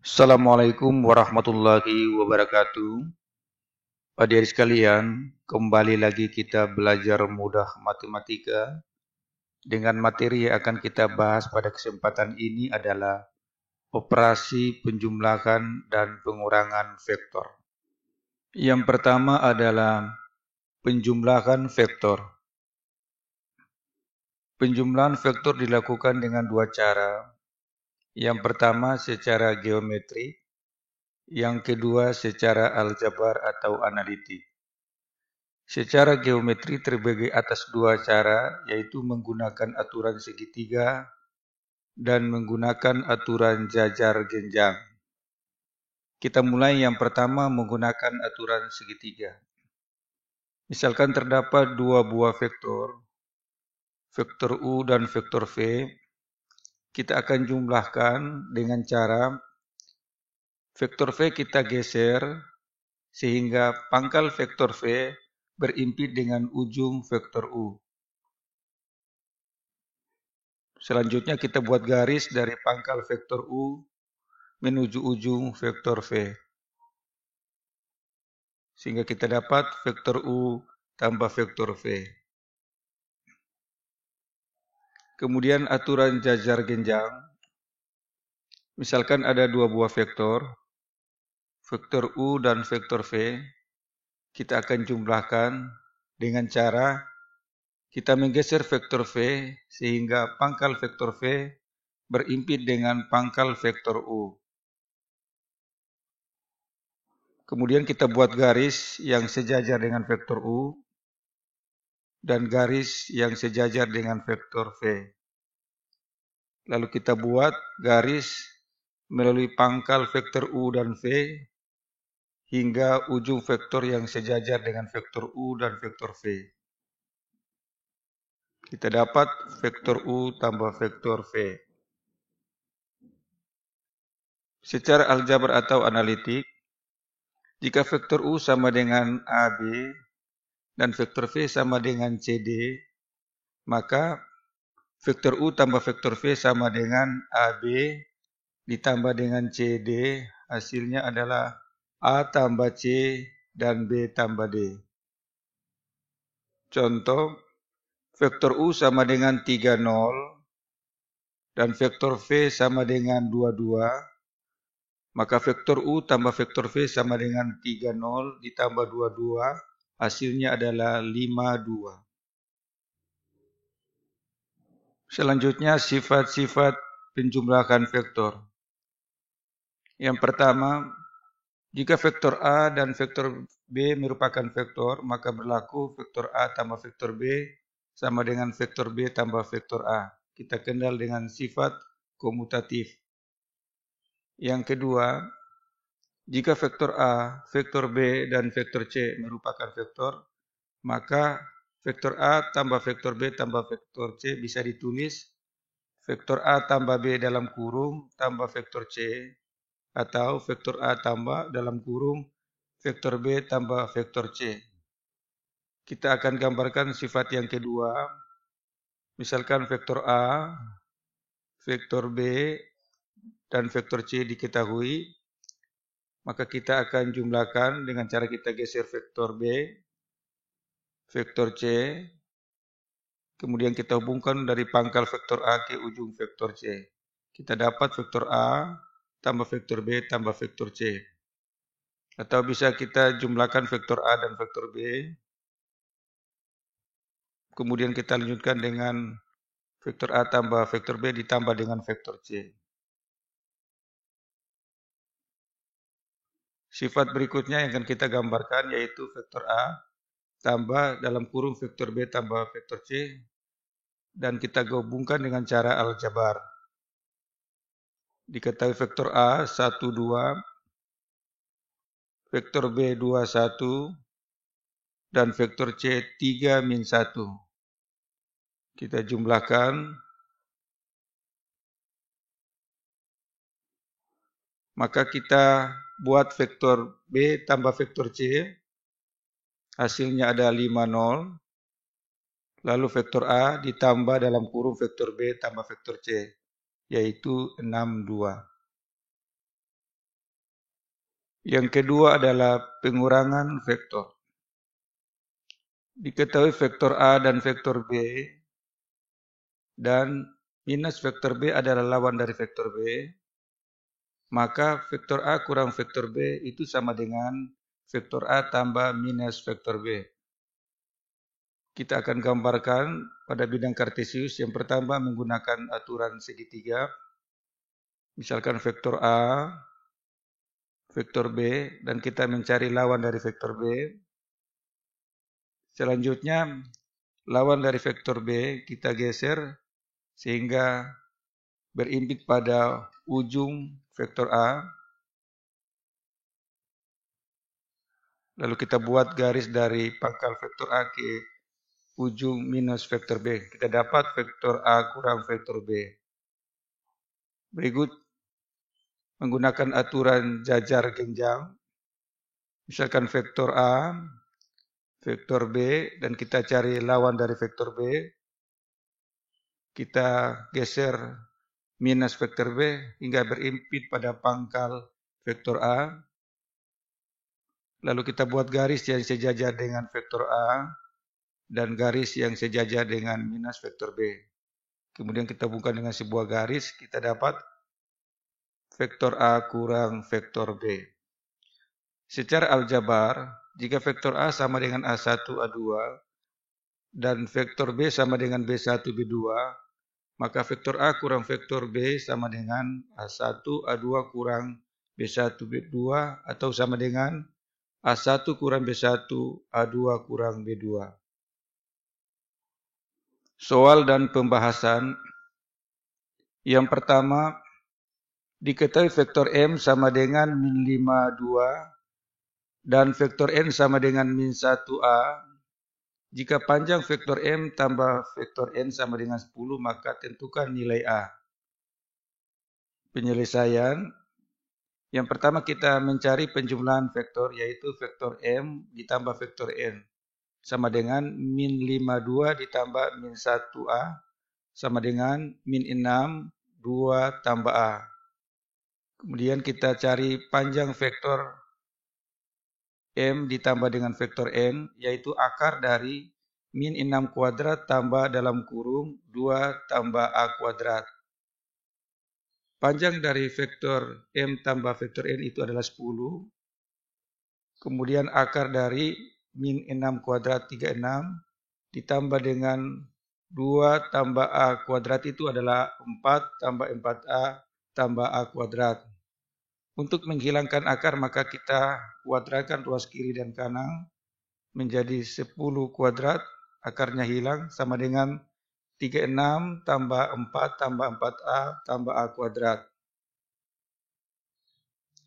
Assalamualaikum warahmatullahi wabarakatuh. Adik-adik sekalian, kembali lagi kita belajar mudah matematika. Dengan materi yang akan kita bahas pada kesempatan ini adalah operasi penjumlahan dan pengurangan vektor. Yang pertama adalah penjumlahan vektor. Penjumlahan vektor dilakukan dengan dua cara. Yang pertama secara geometri, yang kedua secara aljabar atau analitik. Secara geometri terbagi atas dua cara, yaitu menggunakan aturan segitiga dan menggunakan aturan jajar genjang. Kita mulai yang pertama menggunakan aturan segitiga. Misalkan terdapat dua buah vektor, vektor U dan vektor V, kita akan jumlahkan dengan cara vektor V kita geser sehingga pangkal vektor V berimpit dengan ujung vektor U. Selanjutnya kita buat garis dari pangkal vektor U menuju ujung vektor V. Sehingga kita dapat vektor U tambah vektor V. Kemudian aturan jajar genjang. Misalkan ada dua buah vektor, vektor U dan vektor V. Kita akan jumlahkan dengan cara kita menggeser vektor V sehingga pangkal vektor V berimpit dengan pangkal vektor U. Kemudian kita buat garis yang sejajar dengan vektor U dan garis yang sejajar dengan vektor V. Lalu kita buat garis melalui pangkal vektor U dan V hingga ujung vektor yang sejajar dengan vektor U dan vektor V. Kita dapat vektor U tambah vektor V. Secara aljabar atau analitik, jika vektor U sama dengan AB dan vektor V sama dengan CD, maka vektor U tambah vektor V sama dengan AB ditambah dengan CD, hasilnya adalah A tambah C dan B tambah D. Contoh, vektor U sama dengan 30 dan vektor V sama dengan 22, maka vektor U tambah vektor V sama dengan 30 ditambah 22, hasilnya adalah 52. Selanjutnya sifat-sifat penjumlahan vektor. Yang pertama, jika vektor A dan vektor B merupakan vektor, maka berlaku vektor A tambah vektor B sama dengan vektor B tambah vektor A. Kita kenal dengan sifat komutatif. Yang kedua, jika vektor A, vektor B, dan vektor C merupakan vektor, maka vektor A tambah vektor B tambah vektor C bisa ditulis vektor A tambah B dalam kurung tambah vektor C, atau vektor A tambah dalam kurung vektor B tambah vektor C. Kita akan gambarkan sifat yang kedua. Misalkan vektor A, vektor B, dan vektor C diketahui, maka kita akan jumlahkan dengan cara kita geser vektor B, vektor C, kemudian kita hubungkan dari pangkal vektor A ke ujung vektor C. Kita dapat vektor A tambah vektor B tambah vektor C. Atau bisa kita jumlahkan vektor A dan vektor B, kemudian kita lanjutkan dengan vektor A tambah vektor B ditambah dengan vektor C. Sifat berikutnya yang akan kita gambarkan yaitu vektor A tambah dalam kurung vektor B tambah vektor C, dan kita gabungkan dengan cara aljabar. Diketahui vektor A 1, 2, vektor B 2, 1, dan vektor C 3, min 1. Kita jumlahkan, maka kita buat vektor B tambah vektor C, hasilnya ada 5, 0. Lalu vektor A ditambah dalam kurung vektor B tambah vektor C, yaitu 6, 2. Yang kedua adalah pengurangan vektor. Diketahui vektor A dan vektor B dan minus vektor B adalah lawan dari vektor B, maka vektor A kurang vektor B itu sama dengan vektor A tambah minus vektor B. Kita akan gambarkan pada bidang kartesius. Yang pertama menggunakan aturan segitiga. Misalkan vektor A, vektor B, dan kita mencari lawan dari vektor B. Selanjutnya, lawan dari vektor B kita geser sehingga berimpit pada ujung vektor A. Lalu kita buat garis dari pangkal vektor A ke ujung minus vektor B. Kita dapat vektor A kurang vektor B. Berikut menggunakan aturan jajar genjang. Misalkan vektor A, vektor B, dan kita cari lawan dari vektor B. Kita geser minus vektor B hingga berimpit pada pangkal vektor A. Lalu kita buat garis yang sejajar dengan vektor A dan garis yang sejajar dengan minus vektor B. Kemudian kita hubungkan dengan sebuah garis, kita dapat vektor A kurang vektor B. Secara aljabar, jika vektor A sama dengan A1, A2, dan vektor B sama dengan B1, B2, maka vektor A kurang vektor B sama dengan A1, A2 kurang B1, B2, atau sama dengan A1 kurang B1, A2 kurang B2. Soal dan pembahasan. Yang pertama, diketahui vektor M sama dengan min 5, 2, dan vektor N sama dengan min 1A. Jika panjang vektor M tambah vektor N sama dengan 10, maka tentukan nilai A. Penyelesaian. Yang pertama kita mencari penjumlahan vektor, yaitu vektor M ditambah vektor N. Sama dengan min 52 ditambah min 1A. Sama dengan min 6, 2 tambah A. Kemudian kita cari panjang vektor M ditambah dengan vektor N, yaitu akar dari min 6 kuadrat tambah dalam kurung 2 tambah A kuadrat. Panjang dari vektor M tambah vektor N itu adalah 10. Kemudian akar dari min 6 kuadrat 36 ditambah dengan 2 tambah A kuadrat itu adalah 4 tambah 4A tambah A kuadrat. Untuk menghilangkan akar maka kita kuadratkan ruas kiri dan kanan menjadi 10 kuadrat, akarnya hilang sama dengan 36 tambah 4 tambah 4A tambah A kuadrat.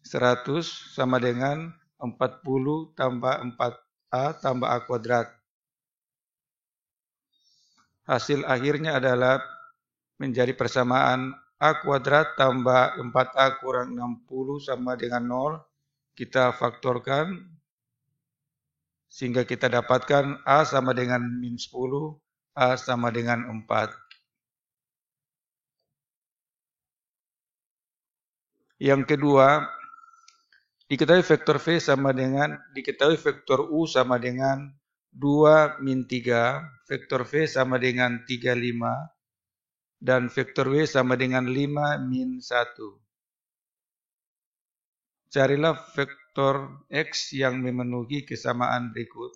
100 sama dengan 40 tambah 4A tambah A kuadrat. Hasil akhirnya adalah menjadi persamaan A kuadrat tambah 4A kurang 60 sama dengan 0. Kita faktorkan sehingga kita dapatkan A sama dengan min 10, A sama dengan 4. Yang kedua, diketahui vektor V sama dengan, diketahui vektor U sama dengan 2 min 3, vektor V sama dengan 35, dan vektor W sama dengan 5 min 1. Carilah vektor X yang memenuhi kesamaan berikut.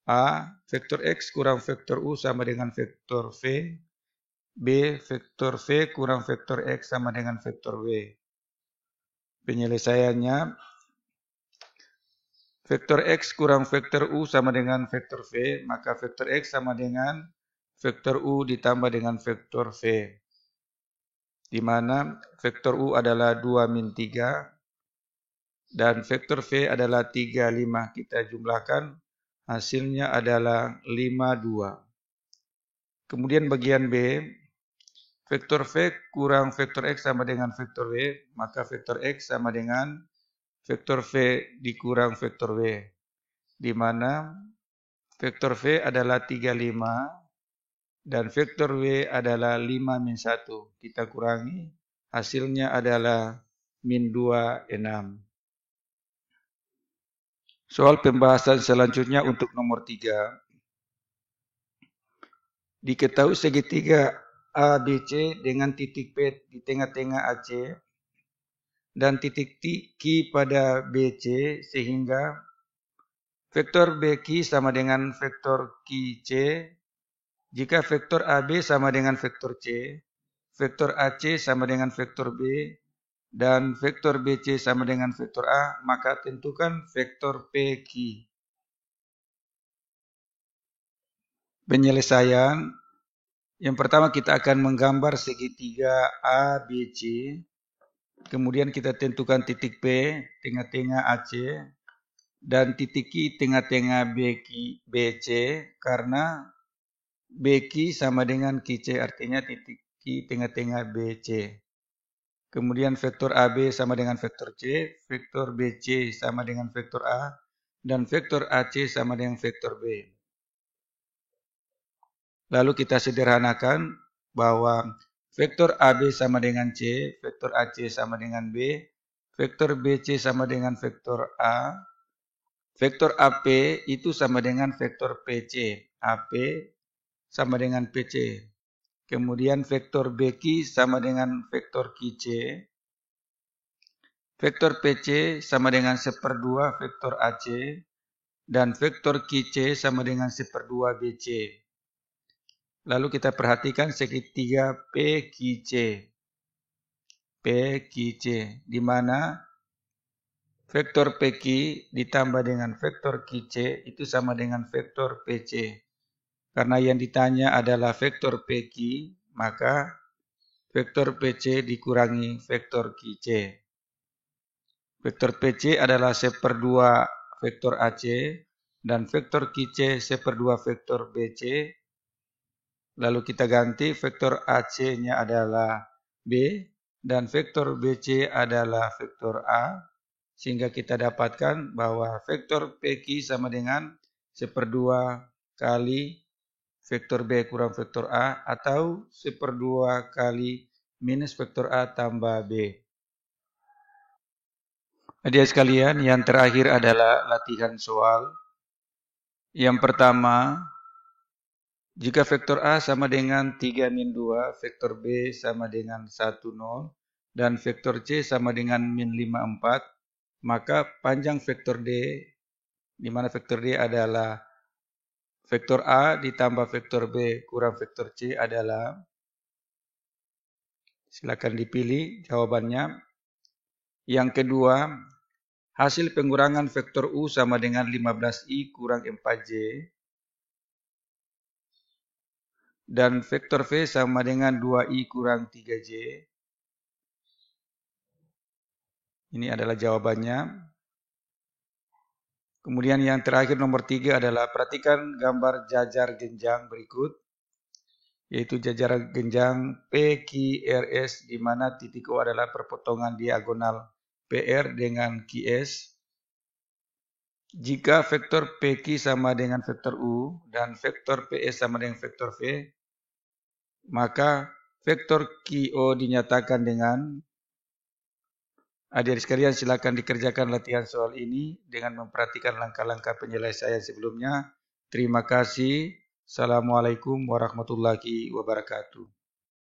A, vektor X kurang vektor U sama dengan vektor V. B, vektor V kurang vektor X sama dengan vektor W. Penyelesaiannya, vektor X kurang vektor U sama dengan vektor V, maka vektor X sama dengan vektor U ditambah dengan vektor V. Di mana vektor U adalah 2 min 3 dan vektor V adalah 3, 5. Kita jumlahkan, hasilnya adalah 5, 2. Kemudian bagian B, vektor V kurang vektor X sama dengan vektor W, maka vektor X sama dengan vektor V dikurang vektor W. Di mana vektor V adalah 3, 5. Dan vektor W adalah 5 min 1. Kita kurangi, hasilnya adalah min 2, 6. Soal pembahasan selanjutnya untuk nomor 3. Diketahui segitiga ABC dengan titik P di tengah-tengah AC dan titik Q pada BC sehingga vektor BQ sama dengan vektor QC jika vektor AB sama dengan vektor C, vektor AC sama dengan vektor B, dan vektor BC sama dengan vektor A, maka tentukan vektor PQ. Penyelesaian. Yang pertama kita akan menggambar segitiga ABC. Kemudian kita tentukan titik P, tengah-tengah AC, dan titik Q, tengah-tengah BC, karena BQ sama dengan QC, artinya titik Q, tengah-tengah BC. Kemudian vektor AB sama dengan vektor C, vektor BC sama dengan vektor A, dan vektor AC sama dengan vektor B. Lalu kita sederhanakan bahwa vektor AB sama dengan C, vektor AC sama dengan B, vektor BC sama dengan vektor A, vektor AP itu sama dengan vektor PC, AP sama dengan PC. Kemudian vektor BQ sama dengan vektor QC, vektor PC sama dengan 1/2 vektor AC, dan vektor QC sama dengan 1/2 BC. Lalu kita perhatikan segitiga PQC. PQC, di mana vektor PQ ditambah dengan vektor QC itu sama dengan vektor PC. Karena yang ditanya adalah vektor PQ, maka vektor PC dikurangi vektor QC. Vektor PC adalah 1/2 vektor AC dan vektor QC 1/2 vektor BC. Lalu kita ganti vektor AC-nya adalah B dan vektor BC adalah vektor A. Sehingga kita dapatkan bahwa vektor PQ sama dengan 1/2 kali vektor B kurang vektor A atau 1/2 kali minus vektor A tambah B. Adik sekalian, yang terakhir adalah latihan soal. Yang pertama, jika vektor A sama dengan 3-2, vektor B sama dengan 10, dan vektor C sama dengan -54, maka panjang vektor D, di mana vektor D adalah vektor A ditambah vektor B kurang vektor C adalah, silakan dipilih jawabannya. Yang kedua, hasil pengurangan vektor U sama dengan 15I kurang 4J. Dan vektor V sama dengan 2I kurang 3J. Ini adalah jawabannya. Kemudian yang terakhir nomor 3 adalah perhatikan gambar jajar genjang berikut. Yaitu jajar genjang PQRS di mana titik O adalah perpotongan diagonal PR dengan QS. Jika vektor PQ sama dengan vektor U dan vektor PS sama dengan vektor V, maka vektor QO dinyatakan dengan. Adik-adik sekalian, silakan dikerjakan latihan soal ini dengan memperhatikan langkah-langkah penyelesaian sebelumnya. Terima kasih. Assalamualaikum warahmatullahi wabarakatuh.